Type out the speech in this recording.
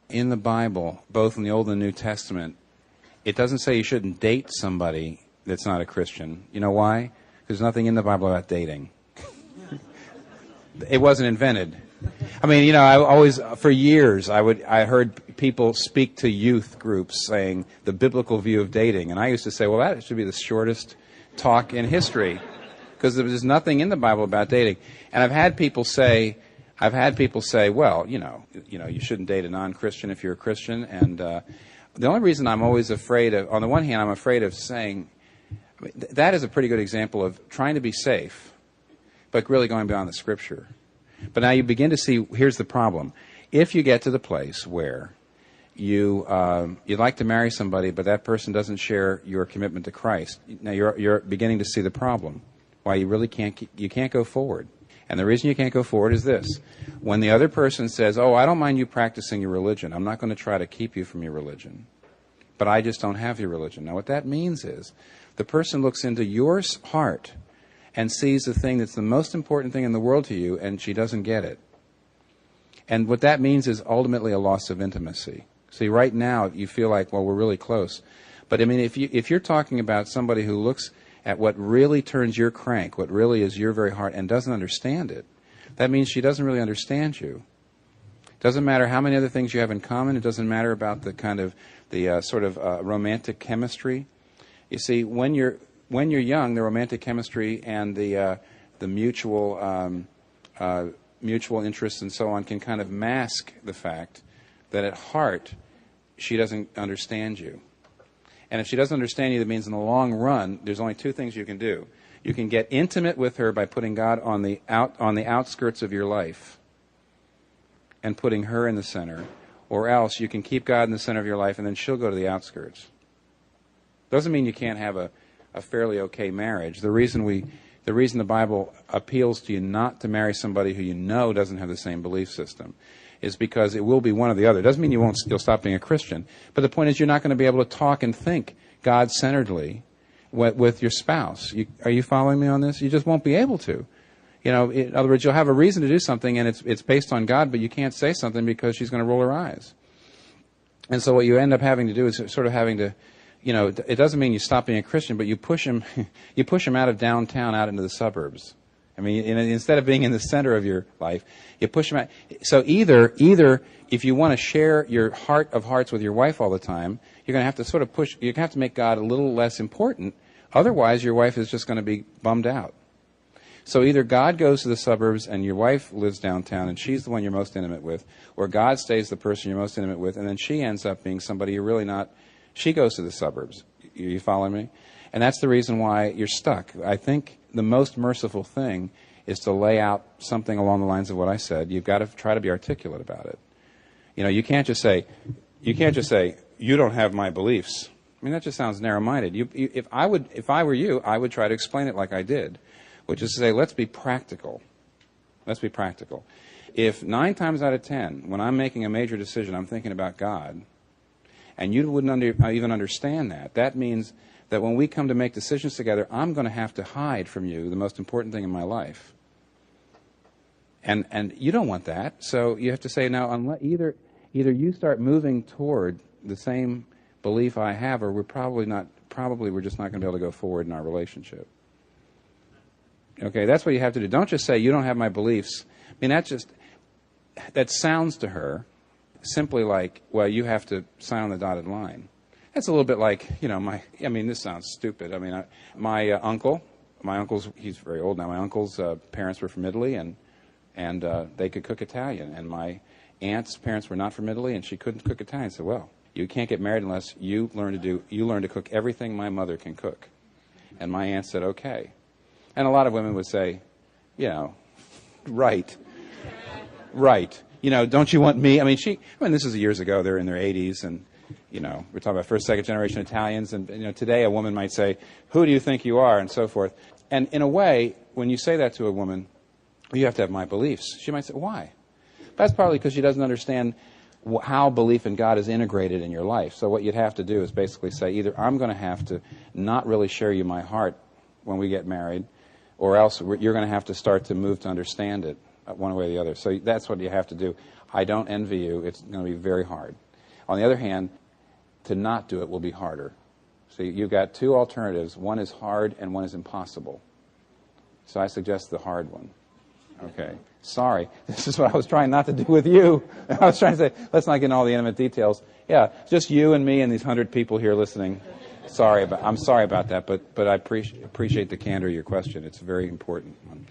in the Bible, both in the Old and the New Testament, it doesn't say you shouldn't date somebody that's not a Christian. You know why? Because there's nothing in the Bible about dating. It wasn't invented. I mean, you know, I always, for years, I heard people speak to youth groups saying the biblical view of dating, and I used to say, well, that should be the shortest talk in history, because there's nothing in the Bible about dating. And I've had people say, well, you know, you shouldn't date a non-Christian if you're a Christian, and the only reason I'm always afraid of, on the one hand, I'm afraid of saying, I mean, that is a pretty good example of trying to be safe, but really going beyond the Scripture. But now you begin to see, here's the problem. If you get to the place where you'd like to marry somebody, but that person doesn't share your commitment to Christ, now you're beginning to see the problem. Why you really can't go forward. And the reason you can't go forward is this. When the other person says, oh, I don't mind you practicing your religion. I'm not going to try to keep you from your religion. But I just don't have your religion. Now what that means is the person looks into your heart and sees the thing that's the most important thing in the world to you, and she doesn't get it. And what that means is ultimately a loss of intimacy. See, right now you feel like, well, we're really close. But I mean, if you're talking about somebody who looks at what really turns your crank, what really is your very heart, and doesn't understand it, that means she doesn't really understand you. It doesn't matter how many other things you have in common. It doesn't matter about the kind of romantic chemistry. You see, when you're young, the romantic chemistry and the mutual interests and so on can kind of mask the fact that at heart she doesn't understand you. And if she doesn't understand you, that means in the long run, there's only two things you can do. You can get intimate with her by putting God on the outskirts of your life and putting her in the center, or else you can keep God in the center of your life and then she'll go to the outskirts. Doesn't mean you can't have a fairly okay marriage. The reason the Bible appeals to you not to marry somebody who you know doesn't have the same belief system is because it will be one or the other. It doesn't mean you'll stop being a Christian. But the point is you're not going to be able to talk and think God-centeredly with your spouse. Are you following me on this? You just won't be able to. You know, in other words, you'll have a reason to do something and it's based on God, but you can't say something because she's going to roll her eyes. And so what you end up having to do is sort of having to, you know, it doesn't mean you stop being a Christian, but you push him out of downtown out into the suburbs. I mean, instead of being in the center of your life, you push them out. So either if you want to share your heart of hearts with your wife all the time, you're going to have to sort of push, you're going to have to make God a little less important. Otherwise, your wife is just going to be bummed out. So either God goes to the suburbs and your wife lives downtown and she's the one you're most intimate with, or God stays the person you're most intimate with and then she ends up being somebody you're really not. She goes to the suburbs. You following me? And that's the reason why you're stuck. I think the most merciful thing is to lay out something along the lines of what I said. You've got to try to be articulate about it. You know, you can't just say, you don't have my beliefs. I mean, that just sounds narrow-minded. If I were you, I would try to explain it like I did, which is to say, let's be practical. Let's be practical. If 9 times out of 10, when I'm making a major decision, I'm thinking about God, and you wouldn't even understand that, that means that when we come to make decisions together, I'm going to have to hide from you the most important thing in my life. And you don't want that. So you have to say, now, either you start moving toward the same belief I have, or we're we're just not going to be able to go forward in our relationship. Okay, that's what you have to do. Don't just say, you don't have my beliefs. I mean, that sounds to her simply like, well, you have to sign on the dotted line. That's a little bit like, you know, this sounds stupid. I mean, my uncle's, he's very old now, my uncle's parents were from Italy, and they could cook Italian. And my aunt's parents were not from Italy, and she couldn't cook Italian. I said, well, you can't get married unless you learn to cook everything my mother can cook. And my aunt said, okay. And a lot of women would say, you know, right. You know, don't you want me? I mean, this is years ago. They're in their 80s, and, you know, we're talking about first, second generation Italians. And, you know, today a woman might say, who do you think you are? And so forth. And in a way, when you say that to a woman, you have to have my beliefs. She might say, why? That's partly because she doesn't understand how belief in God is integrated in your life. So what you'd have to do is basically say, either I'm going to have to not really share you my heart when we get married, or else you're going to have to start to move to understand it one way or the other. So that's what you have to do. I don't envy you. It's going to be very hard. On the other hand, to not do it will be harder. So you've got two alternatives. One is hard and one is impossible. So I suggest the hard one. Okay. Sorry. This is what I was trying not to do with you. I was trying to say, let's not get into all the intimate details. Yeah, just you and me and these 100 people here listening. I'm sorry about that, but I appreciate the candor of your question. It's a very important one.